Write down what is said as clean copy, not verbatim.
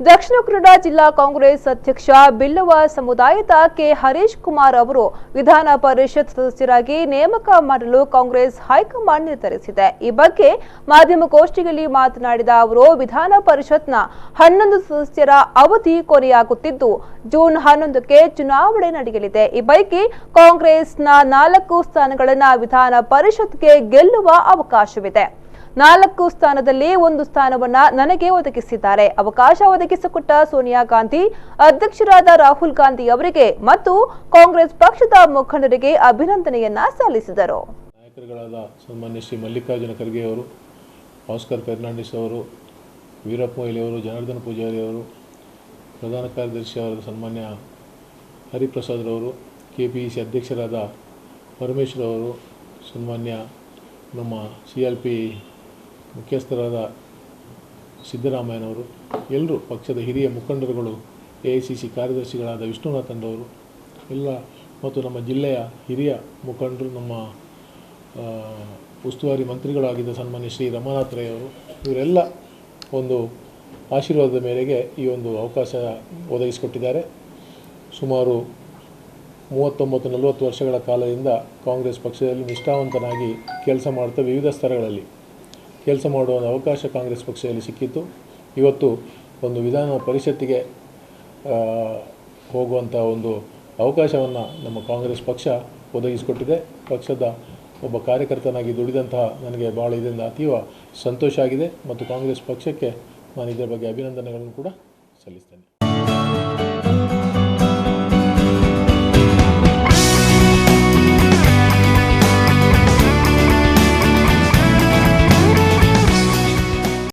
ದಕ್ಷಿಣ ಕನ್ನಡ ಜಿಲ್ಲಾ ಕಾಂಗ್ರೆಸ್ ಅಧ್ಯಕ್ಷ ಬಿಲ್ಲವ ಸಮುದಾಯದ ಕೆ ಹರೀಶ್ ಕುಮಾರ್ ಅವರು ವಿಧಾನ ಪರಿಷತ್ ಸದಸ್ಯರಾಗಿ ನೇಮಕ ಮಾಡಲು ಕಾಂಗ್ರೆಸ್ ಹೈಕಮಾಂಡ್ ನಿರ್ಧರಿಸಿದೆ। ಈ ಬಗ್ಗೆ ಮಾಧ್ಯಮಗೋಷ್ಠಿಯಲ್ಲಿ ಮಾತನಾಡಿದ ಅವರು, ವಿಧಾನ ಪರಿಷತ್ನ 11 ಸದಸ್ಯರ ಅವಧಿ ಕೊನೆಯಾಗುತ್ತಿದ್ದು ಜೂನ್ 11ಕ್ಕೆ ಚುನಾವಣೆ ನಡೆಯಲಿದೆ। ಈ ಪೈಕಿ ಕಾಂಗ್ರೆಸ್ನ 4 ಸ್ಥಾನಗಳನ್ನು ವಿಧಾನ ಪರಿಷತ್ಗೆ ಗೆಲ್ಲುವ ಅವಕಾಶವಿದೆ। 4 ಸ್ಥಾನದಲ್ಲಿ 1 ಸ್ಥಾನವನ್ನ ನನಗೆ ಒದಗಿಸಿದ್ದಾರೆ। ಅವಕಾಶ ಒದಗಿಸಿಕೊಟ್ಟ ಸೋನಿಯಾ ಗಾಂಧಿ, ಅಧ್ಯಕ್ಷರಾದ ರಾಹುಲ್ ಗಾಂಧಿ ಅವರಿಗೆ ಮತ್ತು ಕಾಂಗ್ರೆಸ್ ಪಕ್ಷದ ಮುಖಂಡರಿಗೆ ಅಭಿನಂದನೆಯನ್ನ ಸಲ್ಲಿಸಿದರು। ನಾಯಕರುಗಳಾದ ಸನ್ಮಾನ್ಯ ಶ್ರೀ ಮಲ್ಲಿಕಾರ್ಜುನ ಖರ್ಗೆ ಅವರು, ಆಸ್ಕರ್ ಫರ್ನಾಂಡಿಸ್ ಅವರು, ವೀರಪ್ಪ ಮೊಯ್ಲಿ ಅವರು, ಜನಾರ್ದನ ಪೂಜಾರಿ ಅವರು, ಪ್ರಧಾನ ಕಾರ್ಯದರ್ಶಿಯಾದ ಸನ್ಮಾನ್ಯ ಹರಿಪ್ರಸಾದ್ ಅವರು, ಕೆಪಿಸಿಸಿ ಅಧ್ಯಕ್ಷರಾದ ಪರಮೇಶ್ವರ್ ಅವರು, ಸನ್ಮಾನ್ಯ ನಮ್ಮ CLP ಮುಖ್ಯಸ್ಥರಾದ ಸಿದ್ದರಾಮಯ್ಯನವರು, ಎಲ್ಲರೂ ಪಕ್ಷದ ಹಿರಿಯ ಮುಖಂಡರುಗಳು, AICC ಕಾರ್ಯದರ್ಶಿಗಳಾದ ವಿಷ್ಣುನಾಥನ್ ಅವರು ಎಲ್ಲ, ಮತ್ತು ನಮ್ಮ ಜಿಲ್ಲೆಯ ಹಿರಿಯ ಮುಖಂಡರು, ನಮ್ಮ ಉಸ್ತುವಾರಿ ಮಂತ್ರಿಗಳಾಗಿದ್ದ ಸನ್ಮಾನ್ಯ ಶ್ರೀ ರಮಾನಾಥ್ ರೈ ಅವರು, ಇವರೆಲ್ಲ ಒಂದು ಆಶೀರ್ವಾದದ ಮೇರೆಗೆ ಈ ಒಂದು ಅವಕಾಶ ಒದಗಿಸಿಕೊಟ್ಟಿದ್ದಾರೆ। ಸುಮಾರು 39-40 ವರ್ಷಗಳ ಕಾಲದಿಂದ ಕಾಂಗ್ರೆಸ್ ಪಕ್ಷದಲ್ಲಿ ನಿಷ್ಠಾವಂತನಾಗಿ ಕೆಲಸ ಮಾಡ್ತಾ ವಿವಿಧ ಸ್ತರಗಳಲ್ಲಿ ಕೆಲಸ ಮಾಡುವ ಅವಕಾಶ ಕಾಂಗ್ರೆಸ್ ಪಕ್ಷದಲ್ಲಿ ಸಿಕ್ಕಿತ್ತು। ಇವತ್ತು ಒಂದು ವಿಧಾನ ಪರಿಷತ್ತಿಗೆ ಹೋಗುವಂಥ ಒಂದು ಅವಕಾಶವನ್ನು ನಮ್ಮ ಕಾಂಗ್ರೆಸ್ ಪಕ್ಷ ಒದಗಿಸಿಕೊಟ್ಟಿದೆ। ಪಕ್ಷದ ಒಬ್ಬ ಕಾರ್ಯಕರ್ತನಾಗಿ ದುಡಿದಂತಹ ನನಗೆ ಭಾಳ ಇದರಿಂದ ಅತೀವ ಸಂತೋಷ ಆಗಿದೆ ಮತ್ತು ಕಾಂಗ್ರೆಸ್ ಪಕ್ಷಕ್ಕೆ ನಾನು ಇದರ ಬಗ್ಗೆ ಅಭಿನಂದನೆಗಳನ್ನು ಕೂಡ ಸಲ್ಲಿಸ್ತೇನೆ।